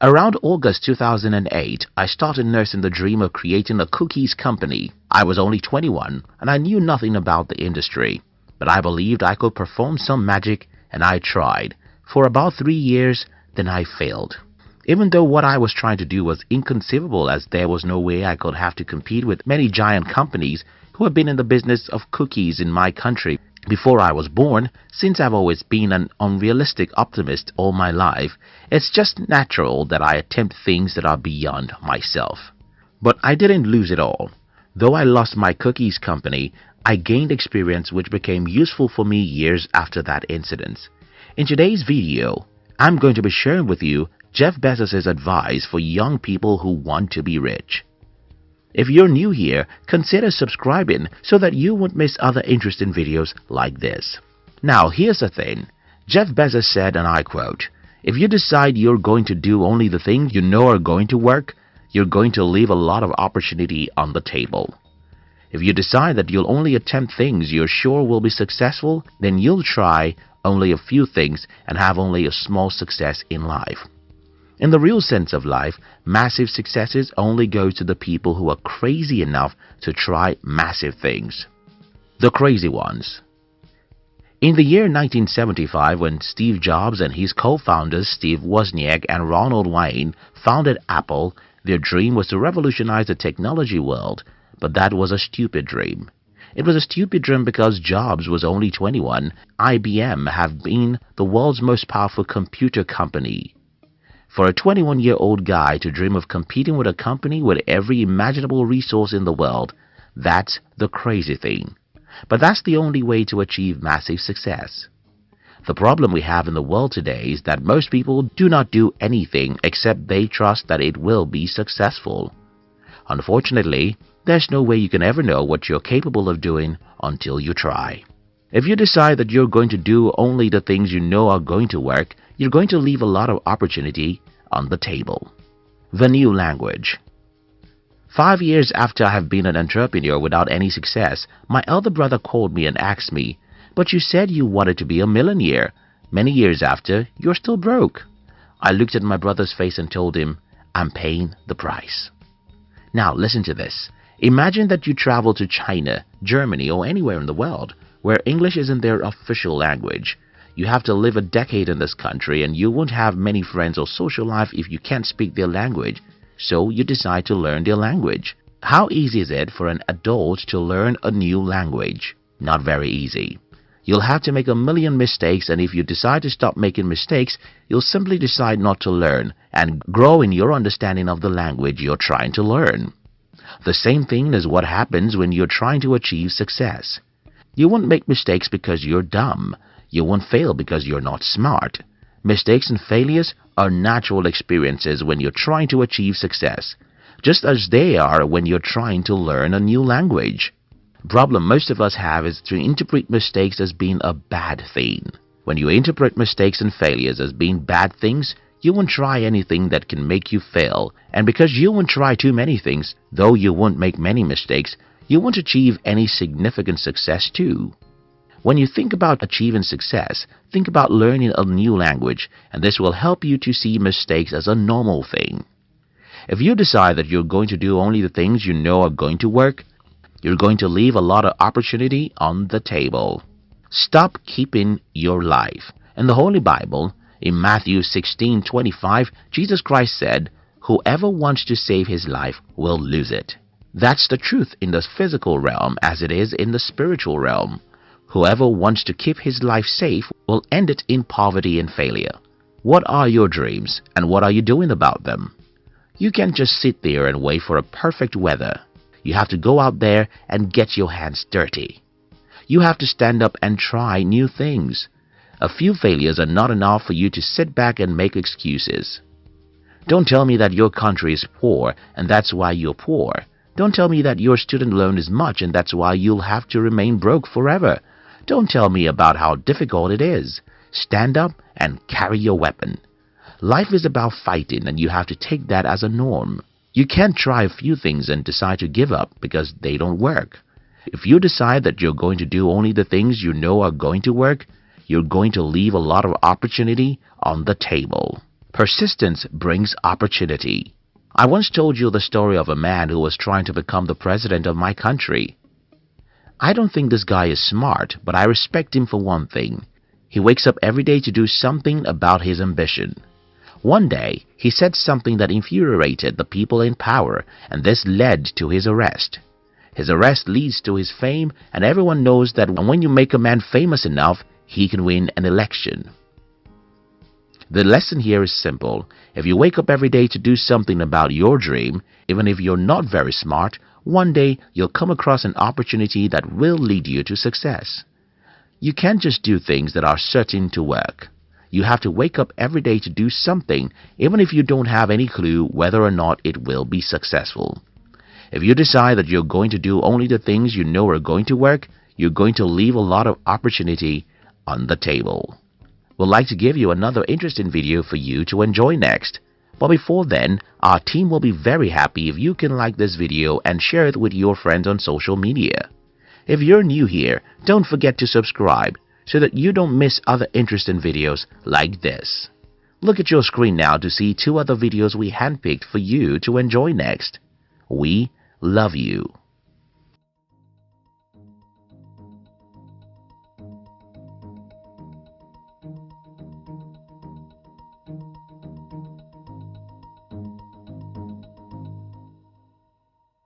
Around August 2008, I started nursing the dream of creating a cookies company. I was only 21 and I knew nothing about the industry, but I believed I could perform some magic and I tried. For about 3 years, then I failed. Even though what I was trying to do was inconceivable, as there was no way I could have to compete with many giant companies who have been in the business of cookies in my country before I was born. Since I've always been an unrealistic optimist all my life, it's just natural that I attempt things that are beyond myself. But I didn't lose it all. Though I lost my cookies company, I gained experience which became useful for me years after that incident. In today's video, I'm going to be sharing with you Jeff Bezos' advice for young people who want to be rich. If you're new here, consider subscribing so that you won't miss other interesting videos like this. Now, here's the thing. Jeff Bezos said, and I quote, "If you decide you're going to do only the things you know are going to work, you're going to leave a lot of opportunity on the table. If you decide that you'll only attempt things you're sure will be successful, then you'll try only a few things and have only a small success in life." In the real sense of life, massive successes only go to the people who are crazy enough to try massive things. The crazy ones. In the year 1975, when Steve Jobs and his co-founders Steve Wozniak and Ronald Wayne founded Apple, their dream was to revolutionize the technology world, but that was a stupid dream. It was a stupid dream because Jobs was only 21. IBM have been the world's most powerful computer company. For a 21-year-old guy to dream of competing with a company with every imaginable resource in the world, that's the crazy thing. But that's the only way to achieve massive success. The problem we have in the world today is that most people do not do anything except they trust that it will be successful. Unfortunately, there's no way you can ever know what you're capable of doing until you try. If you decide that you're going to do only the things you know are going to work, you're going to leave a lot of opportunity on the table. The new language. 5 years after I have been an entrepreneur without any success, my elder brother called me and asked me, "But you said you wanted to be a millionaire. Many years after, you're still broke." I looked at my brother's face and told him, "I'm paying the price." Now listen to this. Imagine that you travel to China, Germany, or anywhere in the world where English isn't their official language. You have to live a decade in this country and you won't have many friends or social life if you can't speak their language, so you decide to learn their language. How easy is it for an adult to learn a new language? Not very easy. You'll have to make a million mistakes, and if you decide to stop making mistakes, you'll simply decide not to learn and grow in your understanding of the language you're trying to learn. The same thing is what happens when you're trying to achieve success. You won't make mistakes because you're dumb. You won't fail because you're not smart. Mistakes and failures are natural experiences when you're trying to achieve success, just as they are when you're trying to learn a new language. The problem most of us have is to interpret mistakes as being a bad thing. When you interpret mistakes and failures as being bad things, you won't try anything that can make you fail, and because you won't try too many things, though you won't make many mistakes, you won't achieve any significant success too. When you think about achieving success, think about learning a new language, and this will help you to see mistakes as a normal thing. If you decide that you're going to do only the things you know are going to work, you're going to leave a lot of opportunity on the table. Stop keeping your life. In the Holy Bible, in Matthew 16:25, Jesus Christ said, "Whoever wants to save his life will lose it." That's the truth in the physical realm as it is in the spiritual realm. Whoever wants to keep his life safe will end it in poverty and failure. What are your dreams and what are you doing about them? You can't just sit there and wait for a perfect weather. You have to go out there and get your hands dirty. You have to stand up and try new things. A few failures are not enough for you to sit back and make excuses. Don't tell me that your country is poor and that's why you're poor. Don't tell me that your student loan is much and that's why you'll have to remain broke forever. Don't tell me about how difficult it is. Stand up and carry your weapon. Life is about fighting, and you have to take that as a norm. You can't try a few things and decide to give up because they don't work. If you decide that you're going to do only the things you know are going to work, you're going to leave a lot of opportunity on the table. Persistence brings opportunity. I once told you the story of a man who was trying to become the president of my country. I don't think this guy is smart, but I respect him for one thing. He wakes up every day to do something about his ambition. One day, he said something that infuriated the people in power, and this led to his arrest. His arrest leads to his fame, and everyone knows that when you make a man famous enough, he can win an election. The lesson here is simple. If you wake up every day to do something about your dream, even if you're not very smart, one day you'll come across an opportunity that will lead you to success. You can't just do things that are certain to work. You have to wake up every day to do something, even if you don't have any clue whether or not it will be successful. If you decide that you're going to do only the things you know are going to work, you're going to leave a lot of opportunity on the table. We'd like to give you another interesting video for you to enjoy next. But before then, our team will be very happy if you can like this video and share it with your friends on social media. If you're new here, don't forget to subscribe so that you don't miss other interesting videos like this. Look at your screen now to see 2 other videos we handpicked for you to enjoy next. We love you.